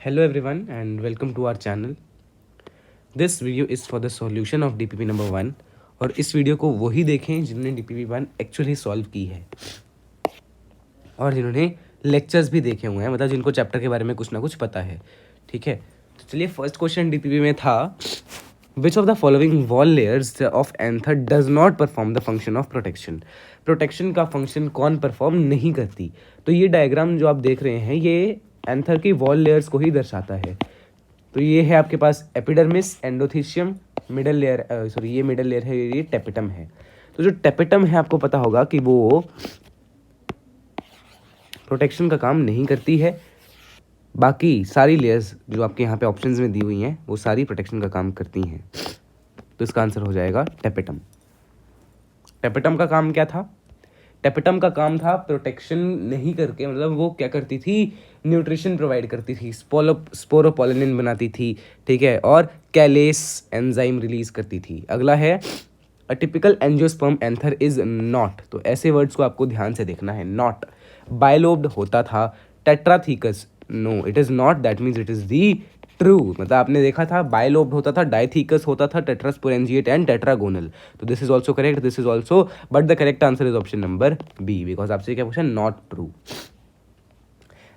Hello everyone and welcome to our channel. This video is for the solution of DPP number 1 और इस video को वही देखें जिन्होंने DPP 1 एक्चुअली सॉल्व की है और जिन्होंने लेक्चर्स भी देखे हुए हैं, मतलब जिनको चैप्टर के बारे में कुछ ना कुछ पता है। ठीक है, तो चलिए फर्स्ट क्वेश्चन DPP में था, विच of the following wall layers of anther does not perform the function of protection. Protection का फंक्शन कौन परफॉर्म नहीं करती। तो ये डायग्राम जो आप देख रहे हैं ये एंथर की वॉल लेयर्स को ही दर्शाता है। तो ये है आपके पास epidermis, endothecium, middle layer, sorry ये मिडल लेयर है, ये टेपिटम है। तो जो टेपिटम है आपको पता होगा कि वो प्रोटेक्शन का काम नहीं करती है। बाकी सारी लेयर्स जो आपके यहाँ पे ऑप्शंस में दी हुई हैं वो सारी प्रोटेक्शन का काम करती हैं। तो इसका आंसर हो जाएगा टेपिटम। टेपिटम का काम क्या था? टेपिटम का काम था प्रोटेक्शन नहीं करके, मतलब वो क्या करती थी, न्यूट्रिशन प्रोवाइड करती थी, स्पोरोपोलिन बनाती थी, ठीक है, और कैलेस एंजाइम रिलीज करती थी। अगला है a typical angiosperm anther is not. तो ऐसे वर्ड्स को आपको ध्यान से देखना है। नॉट बायलोब्ड होता था, tetrathecous no it is not, that means it is the true. मतलब आपने देखा था बायलोब्ड होता था, डाइथीकस होता था, टेट्रास्पोरेंजिएट एंड टेट्रागोनल। तो this is also correct, this is also, but the correct answer is option number B, because आपसे क्या question, not true.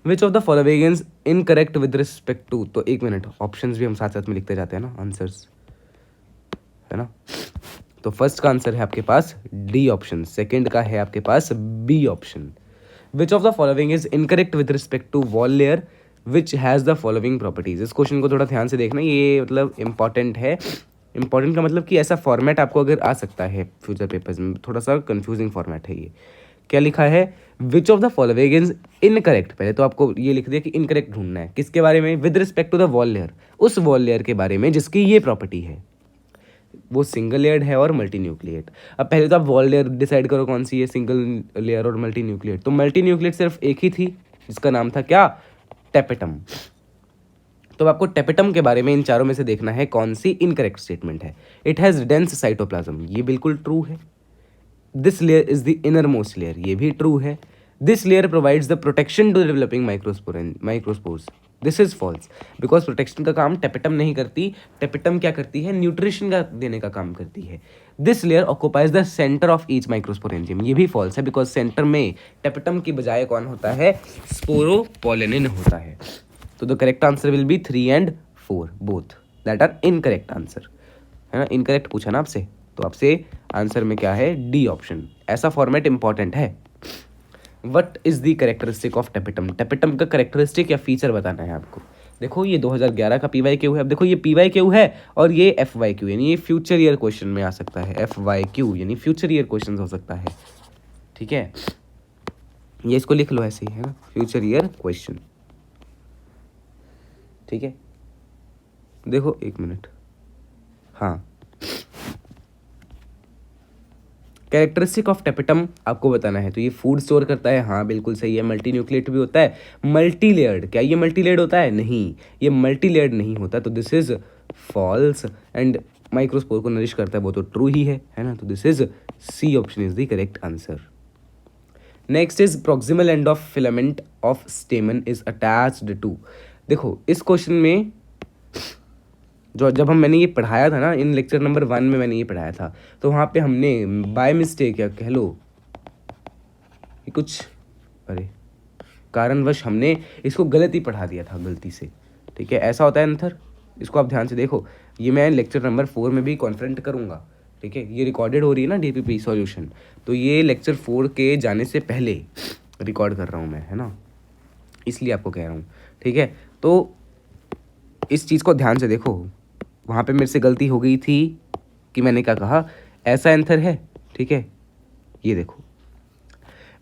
Which of the following is incorrect with respect to. तो एक minute, options भी हम साथ साथ में लिखते जाते हैं ना, आंसर्स, है ना। तो फर्स्ट का आंसर है आपके पास डी ऑप्शन, सेकंड का है आपके पास B option. Which of the following is incorrect with respect to wall layer which has the following properties. इस क्वेश्चन को थोड़ा ध्यान से देखना, ये मतलब इंपॉर्टेंट है। इंपॉर्टेंट का मतलब कि ऐसा फॉर्मेट आपको अगर आ सकता है फ्यूचर पेपर्स में, थोड़ा सा कंफ्यूजिंग फॉर्मेट है ये। क्या लिखा है, which of the following is incorrect. पहले तो आपको ये लिख दिया कि इनकरेक्ट ढूंढना है, किसके बारे में, with respect to the wall layer, उस वॉल लेयर के बारे में जिसकी ये प्रॉपर्टी है, वो सिंगल लेयर्ड है और मल्टी न्यूक्लिएट। अब पहले तो आप वॉल लेयर डिसाइड करो कौन सी है, सिंगल लेयर और मल्टी न्यूक्लिएट। तो मल्टी न्यूक्लिएट सिर्फ एक ही थी जिसका नाम था क्या, टेपिटम। तो आपको टेपिटम के बारे में इन चारों में से देखना है कौन सी इनकरेक्ट स्टेटमेंट है। इट हैज डेंस साइटोप्लाज्म, ये बिल्कुल ट्रू है। This layer is the innermost layer, ये भी ट्रू है। This layer provides the protection to developing microspores, this is false, because protection का काम टेपिटम नहीं करती। टेपिटम क्या करती है, न्यूट्रिशन का देने का काम करती है। This layer occupies the centre of each microsporangium, ये भी फॉल्स है, बिकॉज सेंटर में टेपिटम की बजाय कौन होता है, स्पोरोपोलिन होता है। तो the correct answer will be 3 and 4 both, that are incorrect answer, है ना। इनकरेक्ट पूछा ना आपसे, तो आपसे आंसर में क्या है, डी ऑप्शन। ऐसा फॉर्मेट इंपॉर्टेंट है। What is the characteristic of tapetum. Tapetum का कैरेक्टरिस्टिक या फीचर बताना है आपको। देखो ये 2011 का PYQ है। अब देखो ये PYQ है और ये FYQ, यानी ये फ्यूचर ईयर क्वेश्चन में आ सकता है। FYQ यानी फ्यूचर ईयर क्वेश्चन हो सकता है, ठीक है। ये इसको लिख लो ऐसे ही, है ना, फ्यूचर ईयर क्वेश्चन, ठीक है। देखो एक मिनट, हाँ, कैरेक्टरिस्टिक ऑफ टेपिटम आपको बताना है। तो ये फूड स्टोर करता है, हाँ बिल्कुल सही है। मल्टी न्यूक्लिएट भी होता है। मल्टी लेयर्ड, क्या ये मल्टी लेयर्ड होता है, नहीं, ये मल्टी लेयर्ड नहीं होता। तो this is false. And microspore को नरिश करता है, वो तो ट्रू ही है ना। तो this is C option is the correct answer. Next is proximal end of filament of stamen is attached to. देखो इस क्वेश्चन में जो जब मैंने ये पढ़ाया था ना, इन लेक्चर नंबर 1 में मैंने ये पढ़ाया था, तो वहाँ पे हमने बाय मिस्टेक या कह लो कि कुछ, अरे कारणवश हमने इसको गलत ही पढ़ा दिया था, गलती से, ठीक है। ऐसा होता है अंतर, इसको आप ध्यान से देखो। ये मैं लेक्चर नंबर 4 में भी कॉन्फ्रेंट करूँगा, ठीक है। ये रिकॉर्डेड हो रही है ना DPP सॉल्यूशन, तो ये लेक्चर 4 के जाने से पहले रिकॉर्ड कर रहा हूँ मैं, है ना, इसलिए आपको कह रहा हूँ, ठीक है। तो इस चीज़ को ध्यान से देखो, वहाँ पे मेरे से गलती हो गई थी कि मैंने क्या कहा, ऐसा आंसर है, ठीक है। ये देखो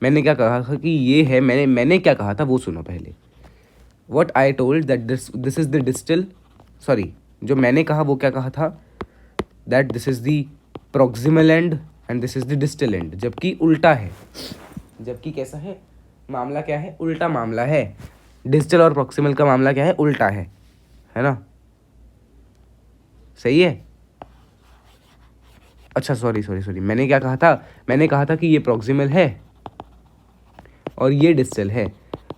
मैंने क्या कहा था कि ये है, मैंने क्या कहा था वो सुनो पहले। What I told that this is the distal, sorry, जो मैंने कहा वो क्या कहा था, that this is the proximal and and this is the distal end, जबकि उल्टा है। जबकि कैसा है, मामला क्या है, उल्टा मामला है। डिस्टल और प्रोक्सिमल का मामला क्या है, उल्टा है ना, सही है। अच्छा सॉरी, मैंने क्या कहा था, मैंने कहा था कि ये प्रोक्सिमल है और ये डिस्टल है,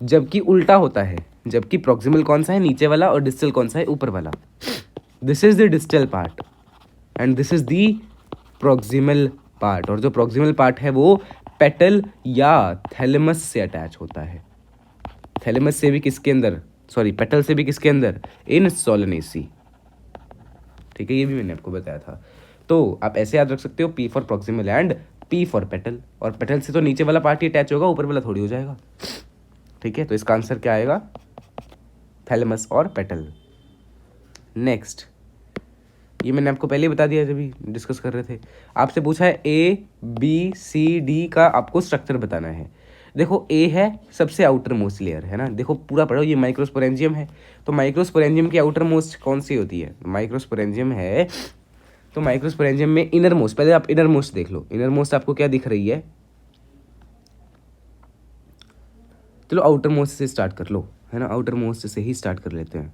जबकि उल्टा होता है, जबकि प्रॉक्सिमल कौन सा है, नीचे वाला, और डिस्टल कौन सा है, ऊपर वाला। This is the distal part and this is the proximal part, और जो प्रॉक्सिमल पार्ट है वो पेटल या थैलेमस से अटैच होता है। थैलेमस से भी किसके अंदर, सॉरी पेटल से भी किसके अंदर, इन सोलेनेसी। ठीक है, ये भी मैंने आपको बताया था। तो आप ऐसे याद रख सकते हो, P for proximal and P for petal, और पेटल से तो नीचे वाला पार्ट ही अटैच होगा, ऊपर वाला थोड़ी हो जाएगा। ठीक है, तो इसका आंसर क्या आएगा, थैलेमस और पेटल। नेक्स्ट, ये मैंने आपको पहले ही बता दिया जब भी डिस्कस कर रहे थे। आपसे पूछा है ABCD का आपको स्ट्रक्चर बताना है। देखो ए है सबसे आउटर मोस्ट लेयर, है ना, देखो पूरा पढ़ो, ये माइक्रोस्पोरेंजियम है। तो माइक्रोस्पोरेंजियम की आउटर मोस्ट कौन सी होती है, माइक्रोस्पोरेंजियम है। तो माइक्रोस्पोरेंजियम में इनर मोस्ट, पहले आप इनर मोस्ट देख लो, इनर मोस्ट आपको क्या दिख रही है। चलो आउटर मोस्ट से स्टार्ट कर लो, है ना, आउटर मोस्ट से ही स्टार्ट कर लेते हैं।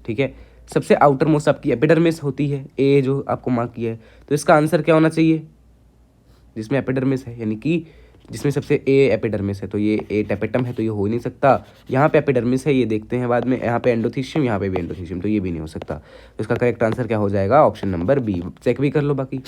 ठीक है, सबसे आउटर मोस्ट आपकी एपिडर्मिस होती है, ए जो आपको मार्क किया है। तो इसका आंसर क्या होना चाहिए, जिसमें एपिडर्मिस है, यानी कि जिसमें सबसे ए एपिडर्मिस है, तो ये ए टेपेटम है, तो ये हो ही नहीं सकता। यहाँ पे एपिडर्मिस है, ये देखते हैं बाद में, यहाँ पे एंडोथीशियम, यहाँ पे भी एंडोथीशियम, तो ये भी नहीं हो सकता। तो इसका करेक्ट आंसर क्या हो जाएगा, ऑप्शन नंबर बी। चेक भी कर लो बाकी।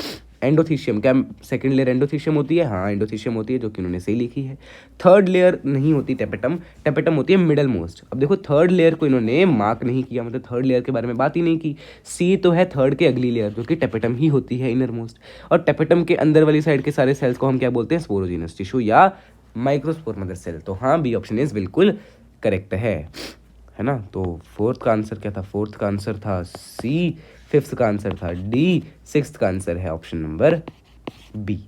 एंडोथीशियम, क्या सेकंड लेयर एंडोथीशियम होती है, हाँ एंडोथीशियम होती है, जो कि उन्होंने सही लिखी है। थर्ड लेयर नहीं होती टेपेटम, टेपेटम होती है मिडल मोस्ट। अब देखो थर्ड लेयर को इन्होंने मार्क नहीं किया, मतलब थर्ड लेयर के बारे में बात ही नहीं की। सी तो है थर्ड के अगली लेयर, जो कि टेपेटम ही होती है, इनर मोस्ट। और टेपेटम के अंदर वाली साइड के सारे सेल्स को हम क्या बोलते हैं, स्पोरोजीनस टिश्यू या माइक्रोस्पोर मदर सेल। तो हाँ, बी ऑप्शन इज बिल्कुल करेक्ट है ना। तो फोर्थ का आंसर क्या था, फोर्थ का आंसर था सी, फिफ्थ का आंसर था डी, सिक्स्थ का आंसर है option number B.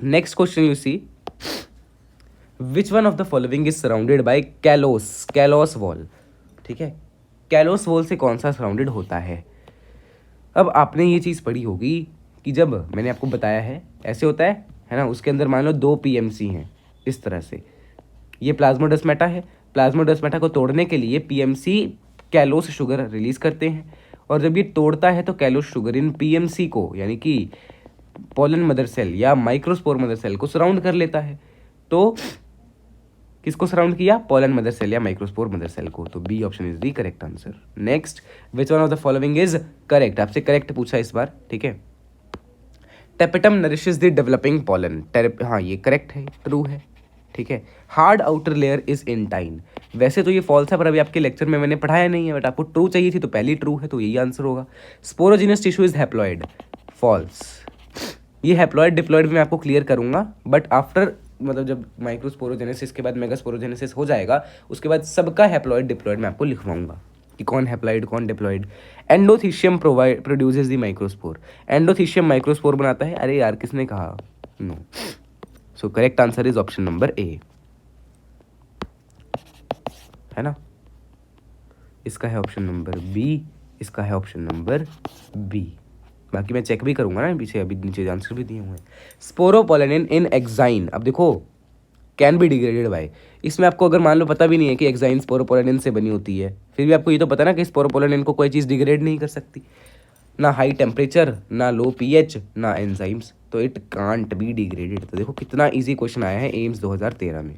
Next question you see, which one of the following is surrounded by callose, callose wall. ठीक है, कैलोस वॉल से कौन सा सराउंडेड होता है। अब आपने ये चीज़ पढ़ी होगी कि जब मैंने आपको बताया है ऐसे होता है ना, उसके अंदर मान लो 2 PMC हैं इस तरह से, ये प्लाज्मोडेस्माटा है। प्लाज्मोडेस्माटा को तोड़ने के लिए PMC कैलोस शुगर रिलीज करते हैं, और जब ये तोड़ता है तो कैलोस शुगर इन PMC को, यानी कि पोलन मदर सेल या माइक्रोस्पोर मदर सेल को सराउंड कर लेता है। तो किसको सराउंड किया, पोलन मदर सेल या माइक्रोस्पोर मदर सेल को। तो B option is the correct answer. Next, which one of the following is correct, आपसे करेक्ट पूछा इस बार। ठीक है, tapetum nourishes the developing pollen, हाँ ये करेक्ट है, ट्रू है। ठीक है, hard outer layer is intine, वैसे तो ये फॉल्स है, पर अभी आपके लेक्चर में मैंने पढ़ाया नहीं है, बट आपको ट्रू चाहिए थी तो पहली ट्रू है, तो यही आंसर होगा। Sporogenous tissue is haploid, false. ये हैप्लॉइड डिप्लॉइड भी मैं आपको क्लियर करूंगा, बट आफ्टर, मतलब जब माइक्रोस्पोरोजेनेसिस के बाद मेगास्पोरोजेनेसिस हो जाएगा, उसके बाद सबका हैप्लॉइड डिप्लॉइड मैं आपको लिखवाऊंगा कि कौन हैप्लॉइड कौन diploid. Endothecium produces the microspore, endothecium microspore बनाता है। अरे यार किसने कहा, no. So correct answer is option number A, है ना। इसका है ऑप्शन नंबर बी, इसका है ऑप्शन नंबर बी। बाकी मैं चेक भी करूंगा ना पीछे, अभी नीचे आंसर भी दिए हुए हैं। स्पोरोपोलेनिन इन एक्साइन, अब देखो कैन बी डिग्रेडेड बाय, इसमें आपको अगर मान लो पता भी नहीं है कि एक्साइन स्पोरोपोलेनिन से बनी होती है, फिर भी आपको ये तो पता ना कि स्पोरोपोलेनिन को कोई चीज़ डिग्रेड नहीं कर सकती, ना हाई टेम्परेचर, ना लो pH, ना एंजाइम्स, तो इट कांट बी डिग्रेडेड। तो देखो कितना इजी क्वेश्चन आया है एम्स 2013 में।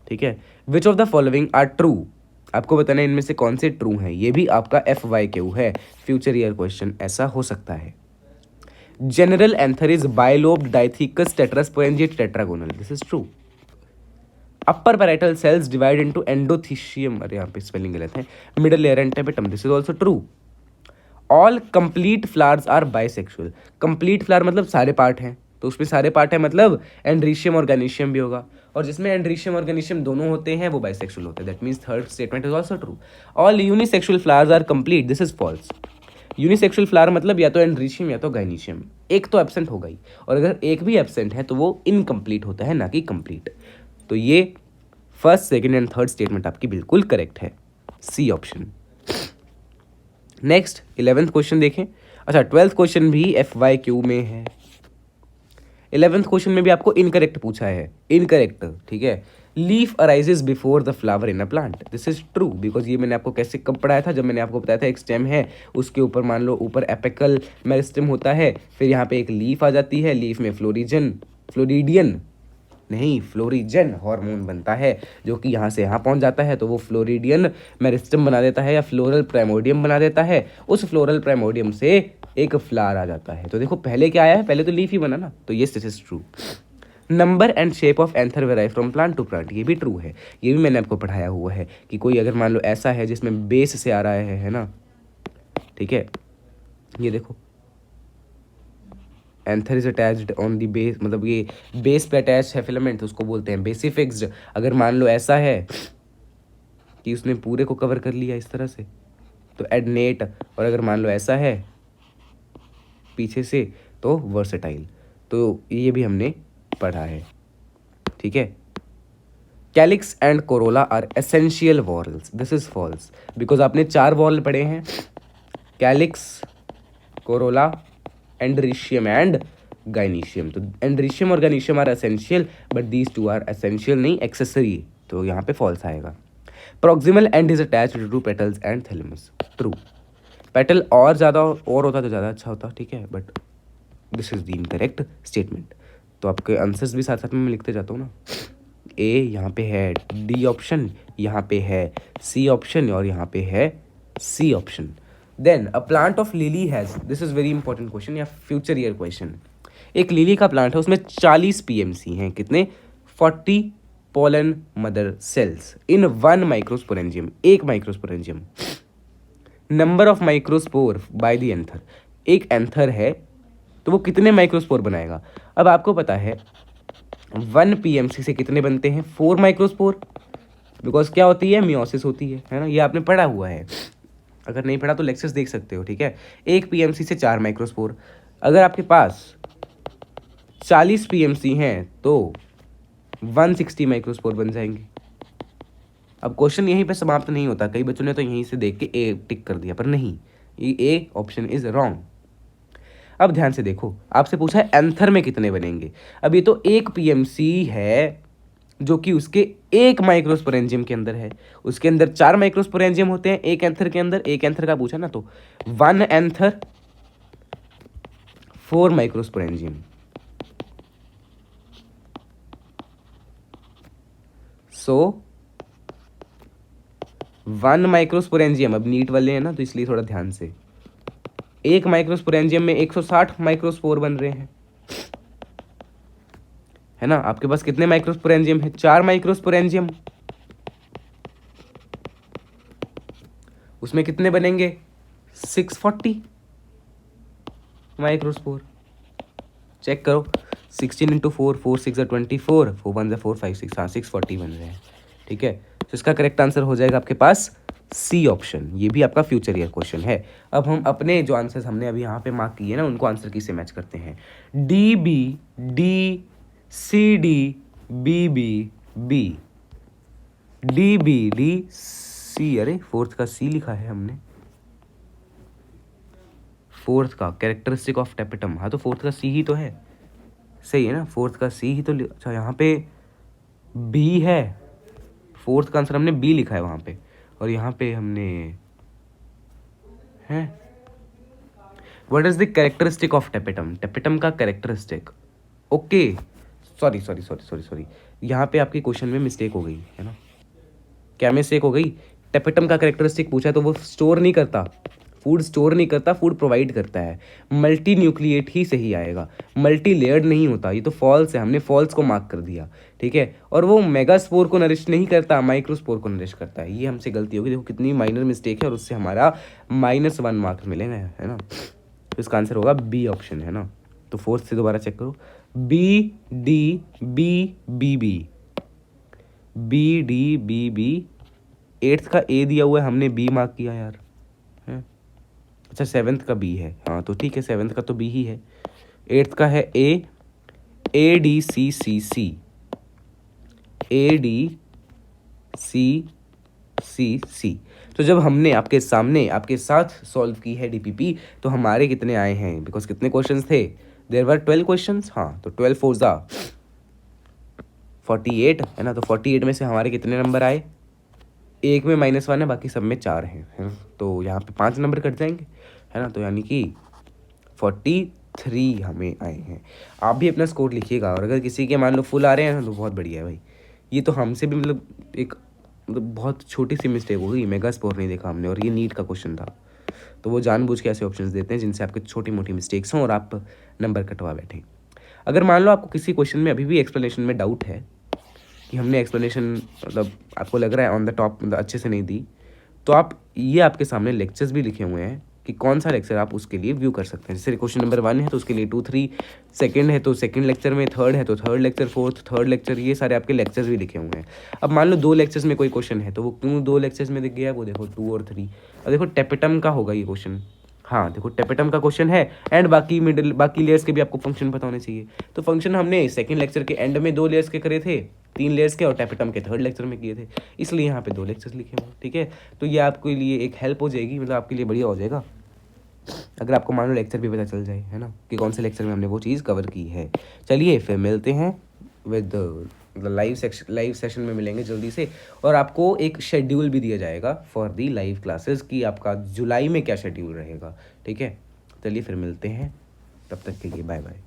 ठीक है, which of the following are true, आपको बताना है इनमें से कौन से ट्रू हैं। ये भी आपका FYQ है, फ्यूचर ईयर क्वेश्चन ऐसा हो सकता है। General anther is bilobed dithecous tetrasporangiate tetragonal, this is true. Upper parietal cells divide into endothecium, अरे यहाँ पे स्पेलिंग गलत है, middle layer and tapetum, this is also true. All complete flowers are bisexual, complete flower मतलब सारे part हैं, तो उसमें सारे पार्ट है मतलब एंड्रीशियम और गैनीशियम भी होगा, और जिसमें एंड्रीशियम और गैनीशियम दोनों होते हैं वो बाइसेक्सुअल होते हैं, that means third statement is also true. All unisexual flowers are complete, this is false. Unisexual flower मतलब या तो एंड्रीशियम या तो गैनीशियम, एक तो एब्सेंट हो गई, और अगर एक भी एब्सेंट है तो वो इनकम्प्लीट होता है, ना कि कंप्लीट। तो ये first second and third statement आपकी बिल्कुल करेक्ट है, C option. Next 11th question देखें, अच्छा 12th क्वेश्चन भी FYQ में है। 11th क्वेश्चन में भी आपको इनकरेक्ट पूछा है, इनकरेक्ट। ठीक है, leaf arises before the flower in a plant, this is true, because ये मैंने आपको कैसे कब पढ़ाया था, जब मैंने आपको बताया था एक स्टेम है, उसके ऊपर मान लो ऊपर एपिकल मेरिस्टेम होता है, फिर यहाँ पे एक लीफ आ जाती है, लीफ में फ्लोरिडियन नहीं, फ्लोरिजन हार्मोन बनता है जो कि यहाँ से यहाँ पहुँच जाता है, तो वो फ्लोरिडियन मेरिस्टम बना देता है या फ्लोरल प्राइमोडियम बना देता है। उस फ्लोरल प्राइमोडियम से एक फ्लावर आ जाता है। तो देखो पहले क्या आया है, पहले तो लीफ ही बना ना, तो ये this is true. Number and shape of anther vary from plant to plant, ये भी ट्रू है, ये भी मैंने आपको पढ़ाया हुआ है कि कोई अगर मान लो ऐसा है जिसमें बेस से आ रहा है ना, ठीक है, ये देखो anther is attached on the base, मतलब ये बेस पे अटैच है फिलामेंट, तो उसको बोलते हैं बेसिफिक्स्ड। अगर मान लो ऐसा है कि उसने पूरे को कवर कर लिया इस तरह से, तो एडनेट, और अगर मान लो ऐसा है पीछे से, तो वर्सेटाइल। तो ये भी हमने पढ़ा है, ठीक है। Calyx and corolla are essential whorls, this is false, because आपने 4 वॉरल पढ़े हैं, calyx, corolla, androecium and gynoecium. तो एंड्रीशियम और gynoecium are essential, but these two are essential नहीं, एक्सेसरी, तो यहाँ पे फॉल्स आएगा। Proximal end is attached to petals and thalamus, true. Petal और ज़्यादा और होता तो ज़्यादा अच्छा होता, ठीक है, but this is the incorrect statement. तो आपके आंसर्स भी साथ साथ में मैं लिखते जाता हूँ ना। ए यहाँ पे है, डी ऑप्शन यहाँ पे है, सी ऑप्शन और यहाँ पे है C option. Then a plant of lily has, this is very important question या फ्यूचर ईयर क्वेश्चन। एक लिली का प्लांट है, उसमें 40 पीएमसी हैं, कितने, 40 pollen mother cells in 1 microsporangium, एक microsporangium. Number of microspore by the anther, एक anther है तो वो कितने माइक्रोस्पोर बनाएगा। अब आपको पता है 1 पीएमसी से कितने बनते हैं, 4 माइक्रोस्पोर, बिकॉज क्या होती है, मियोसिस होती है ना, ये आपने पढ़ा हुआ है। अगर नहीं पढ़ा तो लेक्चर्स देख सकते हो, ठीक है। 1 पीएमसी से 4 माइक्रोस्पोर, अगर आपके पास 40 पीएमसी हैं तो 160 माइक्रोस्पोर बन जाएंगे। अब क्वेश्चन यहीं पे समाप्त नहीं होता, कई बच्चों ने तो यहीं से देख के ए टिक कर दिया, पर नहीं, ये ए ऑप्शन इज रॉन्ग। अब ध्यान से देखो, आपसे पूछा है एंथर में कितने बनेंगे। अब ये तो 1 पीएमसी है जो कि उसके 1 माइक्रोस्पोरेंजियम के अंदर है, उसके अंदर 4 माइक्रोस्पोरेंजियम होते हैं एक एंथर के अंदर, एक एंथर का पूछा ना, तो 1 एंथर 4 माइक्रोस्पोरेंजियम। सो 1 माइक्रोस्पोरेंजियम, अब नीट वाले हैं ना तो इसलिए थोड़ा ध्यान से, 1 माइक्रोस्पोरेंजियम में 160 माइक्रोस्पोर बन रहे हैं, है ना। आपके पास कितने माइक्रोस्पोरेंजियम है, 4 माइक्रोस्पोरेंजियम, उसमें कितने बनेंगे, 640 माइक्रोस्पोर। चेक करो, 16 इंटू 4, 4 6 24, 4 1 4 5 6, हाँ 640 बन रहे हैं, ठीक है। तो इसका करेक्ट आंसर हो जाएगा आपके पास सी ऑप्शन, ये भी आपका फ्यूचर ईयर क्वेश्चन है। अब हम अपने जो आंसर्स हमने अभी यहाँ पे मार्क किए ना, उनको आंसर की से मैच करते हैं। D B, D C, D B B B, D B D C, अरे फोर्थ का सी लिखा है हमने, फोर्थ का कैरेक्टरिस्टिक ऑफ टेपिटम, हाँ तो फोर्थ का सी ही तो है, सही है ना, फोर्थ का सी ही तो। अच्छा यहाँ पे बी है, फोर्थ का आंसर हमने बी लिखा है वहाँ पे, और यहाँ पे हमने है what is the characteristic of tapetum, tapetum का कैरेक्टरिस्टिक, ओके, सॉरी, यहाँ पे आपके क्वेश्चन में मिस्टेक हो गई है ना। क्या मिस्टेक हो गई, टेपिटम का कैरेक्टरिस्टिक पूछा है तो वो स्टोर नहीं करता, फूड स्टोर नहीं करता, फूड प्रोवाइड करता है, मल्टी न्यूक्लिएट ही सही आएगा, मल्टी लेयर्ड नहीं होता, ये तो फॉल्स है, हमने फॉल्स को मार्क कर दिया, ठीक है। और वो मेगास्पोर को नरिश नहीं करता, माइक्रोस्पोर को नरिश करता है, ये हमसे गलती होगी, देखो कितनी माइनर मिस्टेक है, और उससे हमारा -1 मार्क्स मिलेंगे, है ना। तो इसका आंसर होगा बी ऑप्शन, है ना। तो फोर्थ से दोबारा चेक करो, B D B B B, B D B B, 8th का ए दिया हुआ है, हमने बी मार्क किया यार, है। अच्छा 7th का बी है, हाँ तो ठीक है, 7th का तो बी ही है, 8th का है A D C C C, A D C सी सी। तो जब हमने आपके सामने आपके साथ सॉल्व की है डीपीपी, तो हमारे कितने आए हैं, बिकॉज कितने क्वेश्चंस थे, देयर वर 12 क्वेश्चंस, हाँ तो 12 4 ज़ा 48, है ना। तो 48 में से हमारे कितने नंबर आए, एक में -1 है, बाकी सब में 4 हैं, है ना। तो यहाँ पे 5 नंबर कट जाएंगे, है ना। तो यानी कि 40 3 हमें आए हैं। आप भी अपना स्कोर लिखिएगा, और अगर किसी के मान लो फुल आ रहे हैं तो बहुत बढ़िया है भाई। ये तो हमसे भी मतलब एक बहुत छोटी सी मिस्टेक हो गई, मेगा स्कोर नहीं देखा हमने, और ये नीट का क्वेश्चन था। तो वो जानबूझ के ऐसे ऑप्शंस देते हैं जिनसे आपके छोटी मोटी मिस्टेक्स हों और आप नंबर कटवा बैठें। अगर मान लो आपको किसी क्वेश्चन में अभी भी एक्सप्लेनेशन में डाउट है कि हमने एक्सप्लेनेशन मतलब आपको लग रहा है ऑन द टॉप मतलब अच्छे से नहीं दी, तो आप ये आपके सामने लेक्चर्स भी लिखे हुए हैं कि कौन सा लेक्चर आप उसके लिए व्यू कर सकते हैं। जैसे क्वेश्चन नंबर 1 है तो उसके लिए 2, 3, सेकंड है तो सेकंड लेक्चर में, थर्ड है तो third lecture, fourth third lecture, ये सारे आपके लेक्चर्स भी लिखे हुए हैं। अब मान लो 2 लेक्चर्स में कोई क्वेश्चन है तो वो क्यों 2 लेक्चर्स में दिख गया है, वो देखो 2 और 3। अब देखो टेपेटम का होगा ये क्वेश्चन, हाँ देखो टेपेटम का क्वेश्चन है, एंड बाकी लेयर्स के भी आपको फंक्शन पता होने चाहिए। तो फंक्शन हमने सेकंड लेक्चर के एंड में 2 लेयर्स के करे थे, 3 लेयर्स के, और टेपेटम के थर्ड लेक्चर में किए थे, इसलिए यहाँ पे 2 लेक्चर्स लिखे हुए हैं। ठीक है, तो ये आपके लिए एक हेल्प हो जाएगी, मतलब आपके लिए बढ़िया हो जाएगा अगर आपको मान लो लेक्चर भी पता चल जाए, है ना, कि कौन से लेक्चर में हमने वो चीज़ कवर की है। चलिए फिर मिलते हैं विद मतलब लाइव सेशन में मिलेंगे जल्दी से, और आपको एक शेड्यूल भी दिया जाएगा फॉर दी लाइव क्लासेस कि आपका जुलाई में क्या शेड्यूल रहेगा। ठीक है, चलिए फिर मिलते हैं, तब तक के लिए बाय बाय।